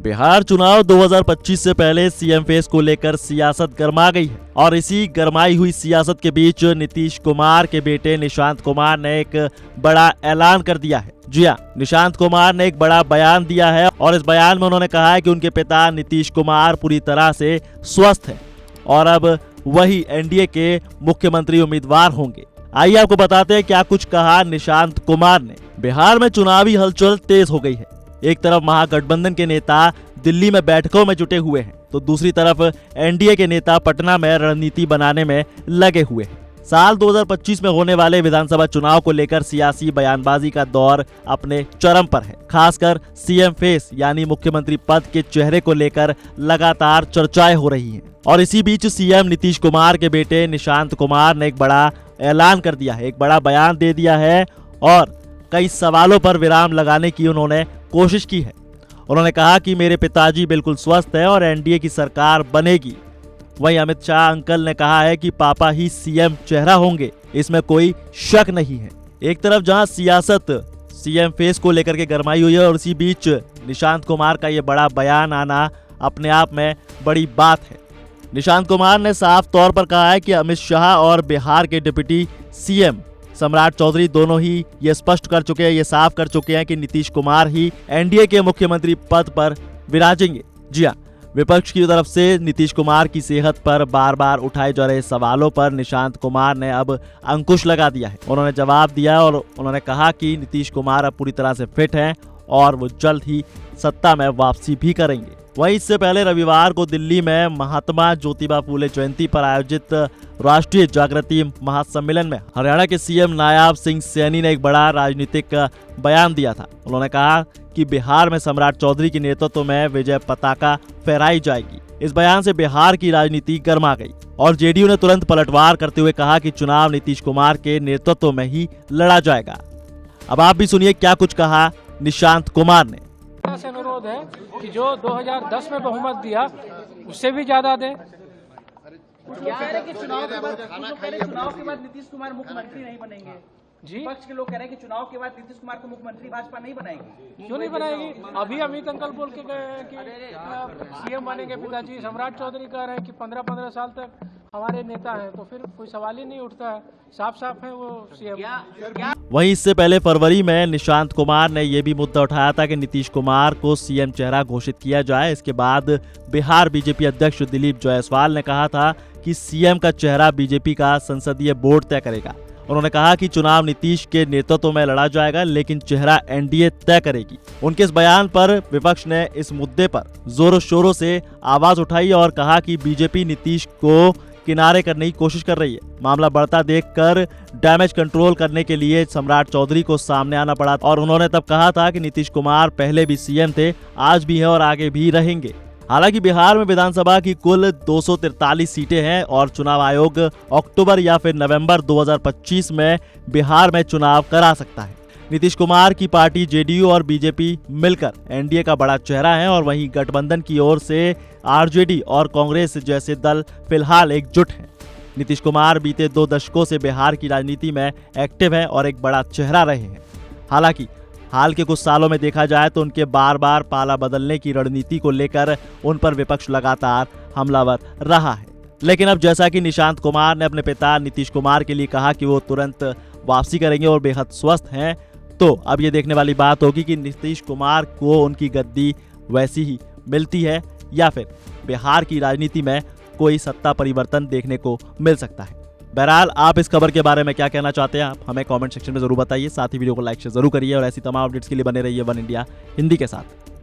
बिहार चुनाव 2025 से पहले सीएम फेस को लेकर सियासत गरमा गई है और इसी गरमाई हुई सियासत के बीच नीतीश कुमार के बेटे निशांत कुमार ने एक बड़ा ऐलान कर दिया है। जी हां, निशांत कुमार ने एक बड़ा बयान दिया है और इस बयान में उन्होंने कहा है कि उनके पिता नीतीश कुमार पूरी तरह से स्वस्थ हैं और अब वही एनडीए के मुख्यमंत्री उम्मीदवार होंगे। आइए आपको बताते हैं क्या कुछ कहा निशांत कुमार ने। बिहार में चुनावी हलचल तेज हो गई है। एक तरफ महागठबंधन के नेता दिल्ली में बैठकों में जुटे हुए हैं तो दूसरी तरफ एनडीए के नेता पटना में रणनीति बनाने में लगे हुए हैं। साल 2025 में होने वाले विधानसभा चुनाव को लेकर सियासी बयानबाजी का दौर अपने चरम पर है। खासकर सीएम फेस यानी मुख्यमंत्री पद के चेहरे को लेकर लगातार चर्चाएं हो रही हैं और इसी बीच सीएम नीतीश कुमार के बेटे निशांत कुमार ने एक बड़ा ऐलान कर दिया है, एक बड़ा बयान दे दिया है और कई सवालों पर विराम लगाने की उन्होंने कोशिश की है। उन्होंने कहा कि मेरे पिताजी बिल्कुल स्वस्थ हैं और एनडीए की सरकार बनेगी। वहीं अमित शाह अंकल ने कहा है कि पापा ही सीएम चेहरा होंगे, इसमें कोई शक नहीं है। एक तरफ जहां सियासत सीएम फेस को लेकर के गरमाई हुई है और इसी बीच निशांत कुमार का ये बड़ा बयान आना अपने आप में बड़ी बात है। निशांत कुमार ने साफ तौर पर कहा है कि अमित शाह और बिहार के डिप्टी सीएम सम्राट चौधरी दोनों ही ये स्पष्ट कर चुके हैं, ये साफ कर चुके हैं कि नीतीश कुमार ही एनडीए के मुख्यमंत्री पद पर विराजेंगे। जी हां, विपक्ष की तरफ से नीतीश कुमार की सेहत पर बार बार उठाए जा रहे सवालों पर निशांत कुमार ने अब अंकुश लगा दिया है। उन्होंने जवाब दिया और उन्होंने कहा कि नीतीश कुमार अब पूरी तरह से फिट हैं और वो जल्द ही सत्ता में वापसी भी करेंगे। वहीं इससे पहले रविवार को दिल्ली में महात्मा ज्योतिबा फूले जयंती पर आयोजित राष्ट्रीय जागृति महासम्मेलन में हरियाणा के सीएम नायाब सिंह सैनी ने एक बड़ा राजनीतिक बयान दिया था। उन्होंने कहा कि बिहार में सम्राट चौधरी के नेतृत्व में विजय पताका फहराई जाएगी। इस बयान से बिहार की राजनीति गर्मा गई और जेडीयू ने तुरंत पलटवार करते हुए कहा कि चुनाव नीतीश कुमार के नेतृत्व में ही लड़ा जाएगा। अब आप भी सुनिए क्या कुछ कहा निशांत कुमार ने। से अनुरोध है कि जो 2010 में बहुमत दिया उससे भी ज्यादा दे। कह रहे कि चुनाव के बाद नीतीश कुमार मुख्यमंत्री नहीं बनेंगे। जी, विपक्ष के लोग कह रहे हैं कि चुनाव के बाद नीतीश कुमार को मुख्यमंत्री भाजपा नहीं बनाएगी। क्यों नहीं बनाएगी? अभी अमित अंकल बोल के गए हैं कि सीएम बनेंगे पिताजी। सम्राट चौधरी कह रहे हैं कि 15-15 साल तक हमारे नेता हैं, तो फिर कोई सवाल ही नहीं उठता है। साफ साफ है वो सीएम। वहीं इससे पहले फरवरी में निशांत कुमार ने यह भी मुद्दा उठाया था कि नीतीश कुमार को सीएम चेहरा घोषित किया जाए। इसके बाद बिहार बीजेपी अध्यक्ष दिलीप जायसवाल ने कहा था कि सीएम का चेहरा बीजेपी का संसदीय बोर्ड तय करेगा। उन्होंने कहा कि चुनाव नीतीश के नेतृत्व में लड़ा जाएगा लेकिन चेहरा एनडीए तय करेगी। उनके इस बयान पर विपक्ष ने इस मुद्दे पर जोरों शोरों से आवाज उठाई और कहा कि बीजेपी नीतीश को किनारे करने की कोशिश कर रही है। मामला बढ़ता देखकर डैमेज कंट्रोल करने के लिए सम्राट चौधरी को सामने आना पड़ा और उन्होंने तब कहा था कि नीतीश कुमार पहले भी सीएम थे, आज भी हैं और आगे भी रहेंगे। हालांकि बिहार में विधानसभा की कुल 243 सीटें हैं और चुनाव आयोग अक्टूबर या फिर नवंबर 2025 में बिहार में चुनाव करा सकता है। नीतीश कुमार की पार्टी जेडीयू और बीजेपी मिलकर एनडीए का बड़ा चेहरा है और वहीं गठबंधन की ओर से आरजेडी और कांग्रेस जैसे दल फिलहाल एकजुट हैं। नीतीश कुमार बीते 2 दशकों से बिहार की राजनीति में एक्टिव हैं और एक बड़ा चेहरा रहे हैं। हालांकि हाल के कुछ सालों में देखा जाए तो उनके बार बार पाला बदलने की रणनीति को लेकर उन पर विपक्ष लगातार हमलावर रहा है। लेकिन अब जैसा कि निशांत कुमार ने अपने पिता नीतीश कुमार के लिए कहा कि वो तुरंत वापसी करेंगे और बेहद स्वस्थ हैं, तो अब ये देखने वाली बात होगी कि नीतीश कुमार को उनकी गद्दी वैसी ही मिलती है या फिर बिहार की राजनीति में कोई सत्ता परिवर्तन देखने को मिल सकता है। बहरहाल आप इस खबर के बारे में क्या कहना चाहते हैं, आप हमें कमेंट सेक्शन में जरूर बताइए। साथ ही वीडियो को लाइक शेयर जरूर करिए और ऐसी तमाम अपडेट्स के लिए बने रहिए वन इंडिया हिंदी के साथ।